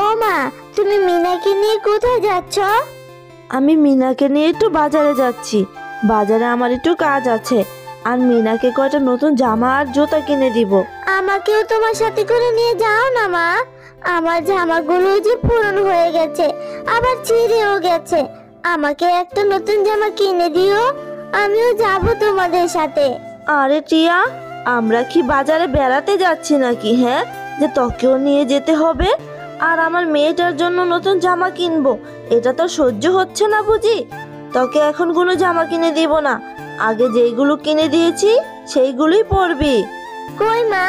ও মা, তুমি মিনাকে নিয়ে কোথায় যাচ্ছ? আমি মিনাকে নিয়ে একটু বাজারে যাচ্ছি। বাজারে আমার একটু কাজ আছে, আর মিনাকে কয়টা নতুন জামা আর জুতা কিনে দিব। আমাকেও তোমার সাথে করে নিয়ে যাও না মা। আমার জামাগুলো যে পুরনো হয়ে গেছে, আবার ছিঁড়েও গেছে। আমাকে একটা নতুন জামা কিনে দিও, আমিও যাব তোমাদের সাথে। আরে টিয়া, আমরা কি বাজারে বেড়াতে যাচ্ছি নাকি, হ্যাঁ, যে তোকেও নিয়ে যেতে হবে আর আমার মেয়েটার জন্য নতুন জামা কিনবো? এটা তো সহ্য হচ্ছে না বুঝি। তোকে এখন কোনো জামা কিনে দিব না, আগে যেইগুলো কিনে দিয়েছি সেইগুলোই পরবি। কই মা,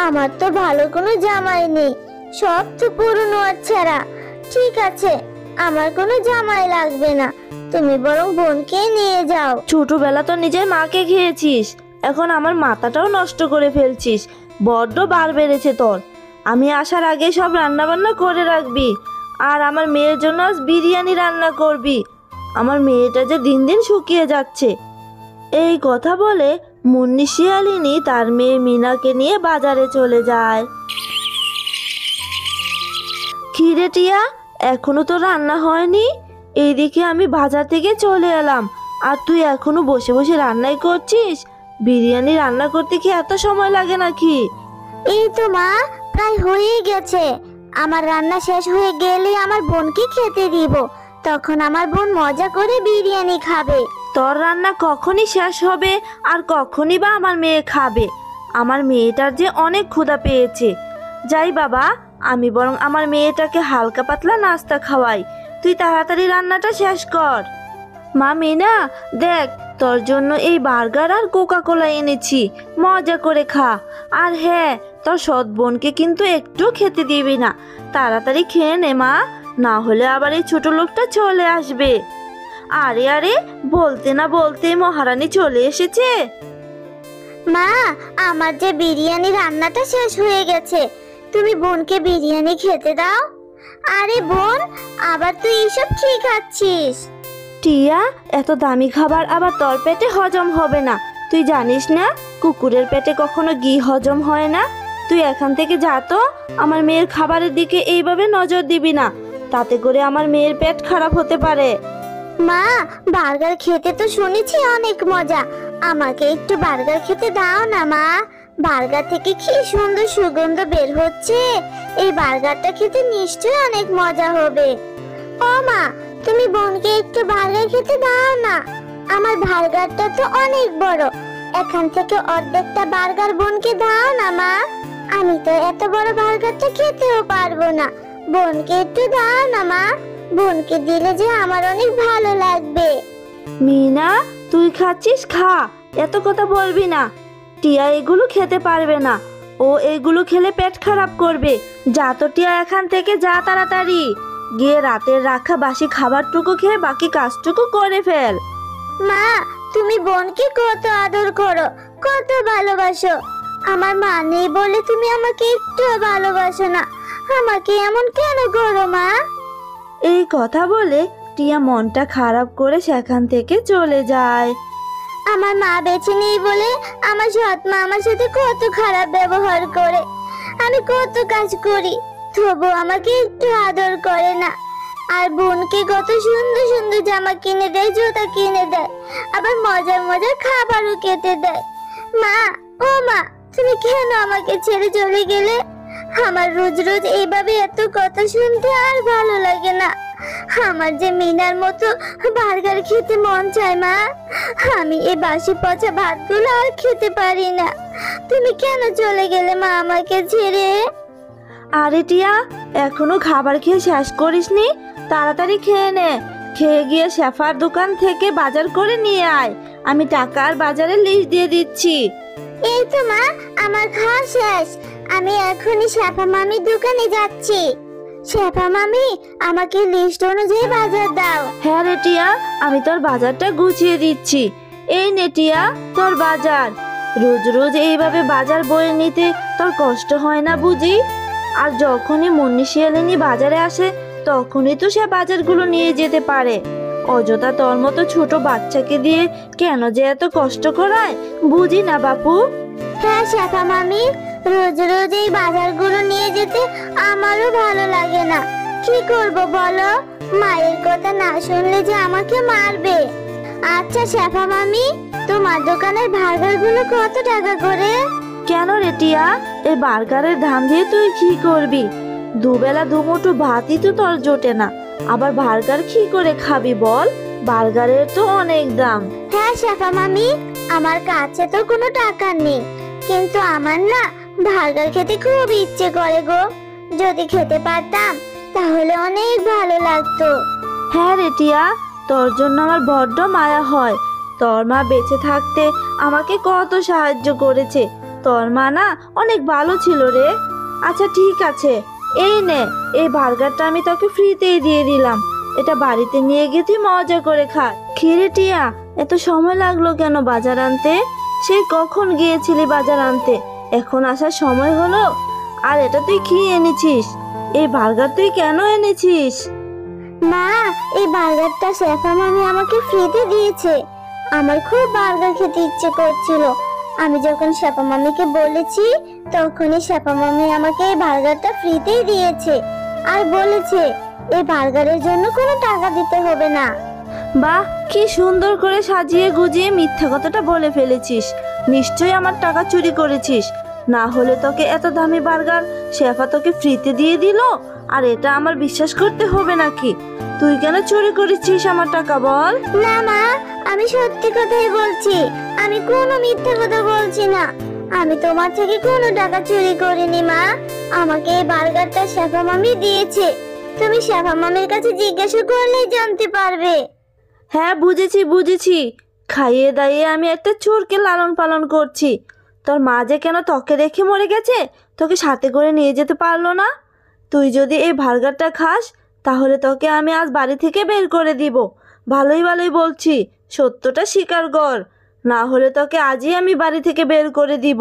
আমার তো ভালো কোনো জামাই নেই, সব তো পুরনো আর ছেঁড়া। ঠিক আছে, আমার কোনো জামাই লাগবে না, তুমি বরং বোনকে নিয়ে যাও। ছোটবেলা তো নিজের মাকে খেয়েছিস, এখন আমার মাথাটাও নষ্ট করে ফেলছিস। বড্ড বার বেড়েছে তোর। আমি আসার আগে সব রান্না বান্না করে রাখবি, আর আমার মেয়ের জন্য আজ বিরিয়ানি রান্না করবি। আমার মেয়েটা যে দিন দিন শুকিয়ে যাচ্ছে। এই কথা বলে মুন্নি শিয়ালিনী তার মেয়ে মিনাকে নিয়ে বাজারে চলে যায়। খিরে টিয়া, এখনো তো রান্না হয়নি? এইদিকে আমি বাজার থেকে চলে এলাম, আর তুই এখনো বসে বসে রান্নাই করছিস? বিরিয়ানি রান্না করতে কি এত সময় লাগে নাকি? এই তো মা, প্রায় হয়ে গেছে। আমার রান্না শেষ হয়ে গেলে আমার বোনকে খেতে দিব, তখন আমার বোন মজা করে বিরিয়ানি খাবে। তোর রান্না কখনই শেষ হবে আর কখনই বা আমার মেয়ে খাবে? আমার মেয়েটার যে অনেক ক্ষুধা পেয়েছে। যাই বাবা, আমি বরং আমার মেয়েটাকে হালকা পাতলা নাস্তা খাওয়াই। তুই তাড়াতাড়ি রান্নাটা শেষ কর। মা মিনা, দেখ, তোর জন্য এই বার্গার আর কোকা কোলা এনেছি, মজা করে খা। আর হ্যাঁ, তোর সৎ বোনকে কিন্তু একটু খেতে দিবি না। তাড়াতাড়ি খেয়ে নে মা, না হলে আবার এই ছোট লোকটা চলে আসবে। আরে আরে, বলতে না বলতেই মহারানী চলে এসেছে। মা, আমার যে বিরিয়ানি রান্নাটা শেষ হয়ে গেছে, তুমি বোনকে বিরিয়ানি খেতে দাও। আরে বোন, আবার তুই এসব কি খাচ্ছিস? টিয়া, এত দামি খাবার আবার তোর পেটে হজম হবে না। তুই জানিস না, কুকুরের পেটে কখনো ঘি হজম হয় না। তুই এখান থেকে যা তো, আমার মেয়ের খাবারের দিকে এইভাবে নজর দিবি না, তাতে করে আমার মেয়ের পেট খারাপ হতে পারে। মা, বার্গার খেতে তো শুনেছি অনেক মজা, আমাকে একটু বার্গার খেতে দাও না মা। বার্গার থেকে কি সুন্দর সুগন্ধ বের হচ্ছে, এই বার্গারটা খেতে নিশ্চয়ই অনেক মজা হবে। ও মা, তুমি বোনকে একটু বার্গার খেতে দাও না। আমার বার্গারটা তো অনেক বড়, এখান থেকে অর্ধেকটা বার্গার বোনকে দাও না মা। আমি তো এত বড় বার্গারটা খেতেও পারবো না, বোনকে একটু দাও না মা। বোনকে দিলে যে আমার অনেক ভালো লাগবে। মিনা, তুই খাচ্ছিস, খা, এত কথা বলবি না। টিয়া এগুলো খেতে পারবে না, ও এগুলো খেলে পেট খারাপ করবে। যা তো টিয়া, এখান থেকে যা তাড়াতাড়ি, গিয়ে রাতের রাখা বাসি খাবারটুকু খেয়ে বাকি কাজটুকু করে ফেল। মা, তুমি বোনকে কত আদর করো, কত ভালোবাসো। আমার মা নেই বলে তুমি আমাকে একটু ভালোবাসো না। আমাকে এমন কেন করো মা? এই কথা বলে টিয়া মনটা খারাপ করে সেখান থেকে চলে যায়। আমার মা বেঁচে নেই বলে আমার সৎ মা আমার সাথে কত খারাপ ব্যবহার করে। আমি কত কাজ করি, তবু আমাকে একটু আদর করে না। আর বোনকে কত সুন্দর সুন্দর জামা কিনে দেয়, জুতা কিনে দেয়, আবার মজার মজার খাবারও খেতে দেয়। মা, ও মা, তুমি কেন আমাকে ছেড়ে চলে গেলে? আমার রোজ রোজ এইভাবে এত কথা শুনতে আর ভালো লাগে না। আমার যে মিনার মতো বার্গার খেতে মন চায় মা। আমি এই বাসি পচা ভাতগুলো আর খেতে পারি না। তুমি কেন চলে গেলে মা আমাকে ছেড়ে? আরে টিয়া, এখনো খাবার খেয়ে শেষ করিসনি? তাড়াতাড়ি খেয়ে নে। খেয়ে গিয়ে শেফার দোকান থেকে বাজার করে নিয়ে আয়, আমি টাকা আর বাজারের লিস্ট দিয়ে দিচ্ছি। এই তো মা, আমার খাওয়া শেষ, আমি এখনই শেফা মামির দোকানে যাচ্ছি। শেফা মামি, আমাকে লিস্ট অনুযায়ী বাজার দাও। হ্যাঁ রে টিয়া, আমি তোর বাজারটা গুছিয়ে দিচ্ছি। এই নে টিয়া, তোর বাজার। রোজ রোজ এইভাবে বাজার বয়ে নিতে তোর কষ্ট হয় না বুঝি? আর যখনই মুন্নি শিয়ালিনী বাজারে আসে, তখনই তো সে বাজারগুলো নিয়ে যেতে পারে। অযথা তোর মতো ছোট বাচ্চাকে দিয়ে কেন যে এত কষ্ট করায়, বুঝি না বাপু। হ্যাঁ শেফা মামি, রোজ রোজ এই বাজারগুলো নিয়ে যেতে আমারও ভালো লাগে না। কি করব বলো, মায়ের কথা না শুনলে যে আমাকে মারবে। আচ্ছা শেফা মামি, তোমার দোকানের বার্গারগুলো কত টাকা করে? কেন রে টিয়া, এই বার্গারের দাম দিয়ে তুই কি করবি? দুবেলা দুমুঠো ভাতই তো তোর জোটে না, আবার বার্গার কি করে খাবি বল? বার্গারের তো অনেক দাম। হ্যাঁ শেফা মামি, আমার কাছে তো কোনো টাকা নেই, কিন্তু আমার না বার্গার খেতে খুব ইচ্ছে করে গো। যদি খেতে পারতাম তাহলে অনেক ভালো লাগতো। হ্যাঁ রে টিয়া, তোর জন্য আমার বড্ড মায়া হয়। তোর মা বেঁচে থাকতে আমাকে কত সাহায্য করেছে। তোর মা না অনেক ভালো ছিল রে। আচ্ছা ঠিক আছে, এই নে, এই বার্গারটা আমি তোকে ফ্রিতেই দিয়ে দিলাম। এটা বাড়িতে নিয়ে গিয়ে তুই মজা করে খা। খিরে টিয়া, এত সময় লাগলো কেন বাজার আনতে? সেই কখন গিয়েছিলি বাজার আনতে, এখন আসার সময় হলো? আর এটা তুই কি এনেছিস? এই বার্গার তুই কেন এনেছিস? মা, এই বার্গারটা শেফা মামি আমাকে ফ্রিতে দিয়েছে। আমার খুব বার্গার খেতে ইচ্ছে করছিল। আমি যখন শেফা মামিকে বলেছি, তখনই শেফা মামি আমাকে এই বার্গারটা ফ্রিতেই দিয়েছে, আর বলেছে এই বার্গারের জন্য কোনো টাকা দিতে হবে না। বাহ, কি সুন্দর করে সাজিয়ে গুজিয়ে মিথ্যা কথাটা বলে ফেলেছিস। নিশ্চয়ই আমার টাকা চুরি করেছিস, না হলে তোকে এত দামি বার্গার শেফা তোকে ফ্রিতে দিয়ে দিল। আর এটা আমার বিশ্বাস করতে হবে নাকি? তুই কেন চুরি করেছিস আমার টাকা বল? না মা, আমি সত্যি কথাই বলছি, আমি কোনো মিথ্যা কথা বলছি না। আমি তোমার থেকে কোনো টাকা চুরি করিনি মা। আমাকে এই বার্গারটা শেফা মামি দিয়েছে। তুমি শেফা মামির কাছে জিজ্ঞাসা করলেই জানতে পারবে। হ্যাঁ বুঝেছি বুঝেছি, খাইয়ে দাইয়ে আমি একটা চোরকে লালন পালন করছি। তোর মা যে কেন তোকে রেখে মরে গেছে, তোকে সাথে করে নিয়ে যেতে পারলো না? তুই যদি এই বার্গারটা খাস তাহলে তোকে আমি আজ বাড়ি থেকে বের করে দিব। ভালোই ভালোই বলছি, সত্যটা স্বীকার কর, না হলে তোকে আজই আমি বাড়ি থেকে বের করে দিব।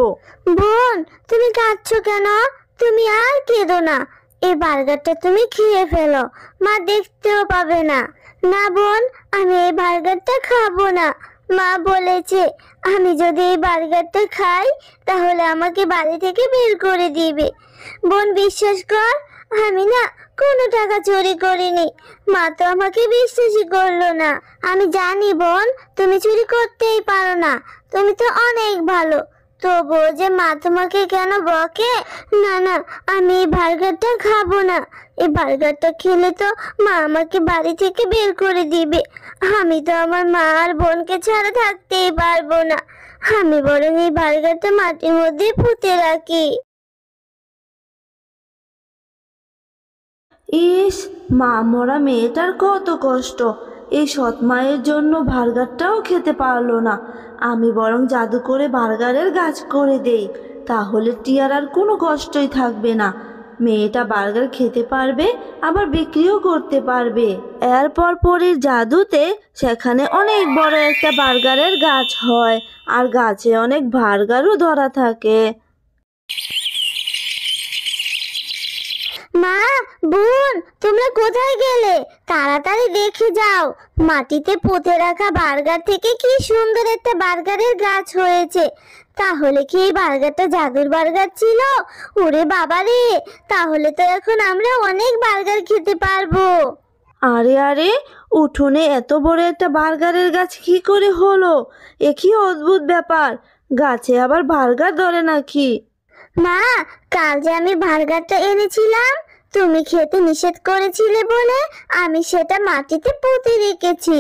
বোন, তুমি কাঁদছো কেন? তুমি আর কেঁদো না। এই বার্গারটা তুমি খেয়ে ফেলো, মা দেখতেও পাবে না। না বোন, আমি এই বার্গারটা খাবো না। মা বলেছে আমি যদি এই বার্গারটা খাই তাহলে আমাকে বাড়ি থেকে বের করে দিবে। বোন বিশ্বাস কর, আমি না কোনো টাকা চুরি করিনি। মা তো আমাকে বিশ্বাসই করলো না। আমি জানি বোন, তুমি চুরি করতেই পারো না, তুমি তো অনেক ভালো। তবুও যে মা তোমাকে কেন বকে? না না, আমি এই বার্গারটা খাবো না। এই বার্গারটা খেলে তো মা আমাকে বাড়ি থেকে বের করে দিবে। আমি তো আমার মা আর বোনকে ছাড়া থাকতেই পারবো না। আমি বরং এই বার্গারটা মাটির মধ্যে পুঁতে রাখি। ইস, মা মরা মেয়েটার কত কষ্ট। এই সৎ মায়ের জন্য বার্গারটাও খেতে পারলো না। আমি বরং জাদু করে বার্গারের গাছ করে দেই, তাহলে টিয়ার আর কোনো কষ্টই থাকবে না। মেয়েটা বার্গার খেতে পারবে, আবার বিক্রিও করতে পারবে। এরপর পরীর জাদুতে সেখানে অনেক বড় একটা বার্গারের গাছ হয়, আর গাছে অনেক বার্গারও ধরা থাকে। মা, বোন, তোমরা কোথায় গেলে? তাড়াতাড়ি দেখে যাও, মাটিতে পুঁতে রাখা বার্গার থেকে কি সুন্দর একটা বার্গারের গাছ হয়েছে। তাহলে কি এই বার্গারটা জাদুর বার্গার ছিল? ওরে বাবা রে, তাহলে তো এখন আমরা অনেক বার্গার খেতে পারবো। আরে আরে, উঠোনে এত বড় একটা বার্গারের গাছ কি করে হলো? এ কি অদ্ভুত ব্যাপার, গাছে আবার বার্গার ধরে নাকি? মা, কাল যে আমি বার্গারটা এনেছিলাম, তুমি খেতে নিষেধ করেছিলে বলে আমি সেটা মাটিতে পুঁতে রেখেছি।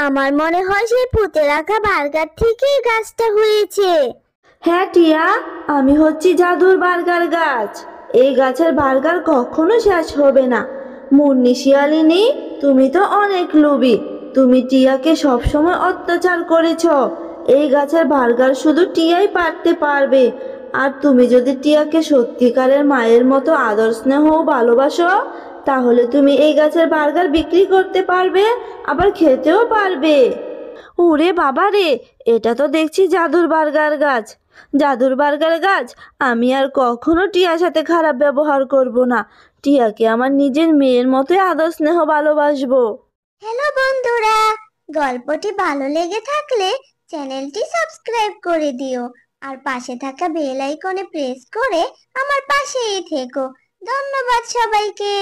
আমার মনে হয় সেই পুঁতে রাখা বার্গার থেকেই গাছটা হয়েছে। হ্যাঁ টিয়া, আমি হচ্ছি জাদুর বার্গার গাছ। এই গাছের বার্গার কখনো শেষ হবে না। মুন্নি শিয়ালিনী, তুমি তো অনেক লোভী। তুমি টিয়াকে সবসময় অত্যাচার করেছ। এই গাছের বার্গার শুধু টিয়াই পারতে পারবে। আর তুমি যদি টিয়াকে সত্যিকারের মায়ের মতো আদর স্নেহ ও ভালোবাসো, তাহলে তুমি এই গাছের বার্গার বিক্রি করতে পারবে, আবার খেতেও পারবে। ওরে বাবা রে, এটা তো দেখছি জাদুর বার্গার গাছ। জাদুর বার্গার গাছ, আমি আর কখনো টিয়ার সাথে খারাপ ব্যবহার করব না। টিয়াকে আমার নিজের মেয়ের মতোই আদর স্নেহ ভালোবাসবো। হ্যালো বন্ধুরা, গল্পটি ভালো লেগে থাকলে চ্যানেলটি সাবস্ক্রাইব করে দিও। আর পাশে থাকা বেল আইকনে প্রেস করে আমার পাশেই থেকো। ধন্যবাদ সবাইকে।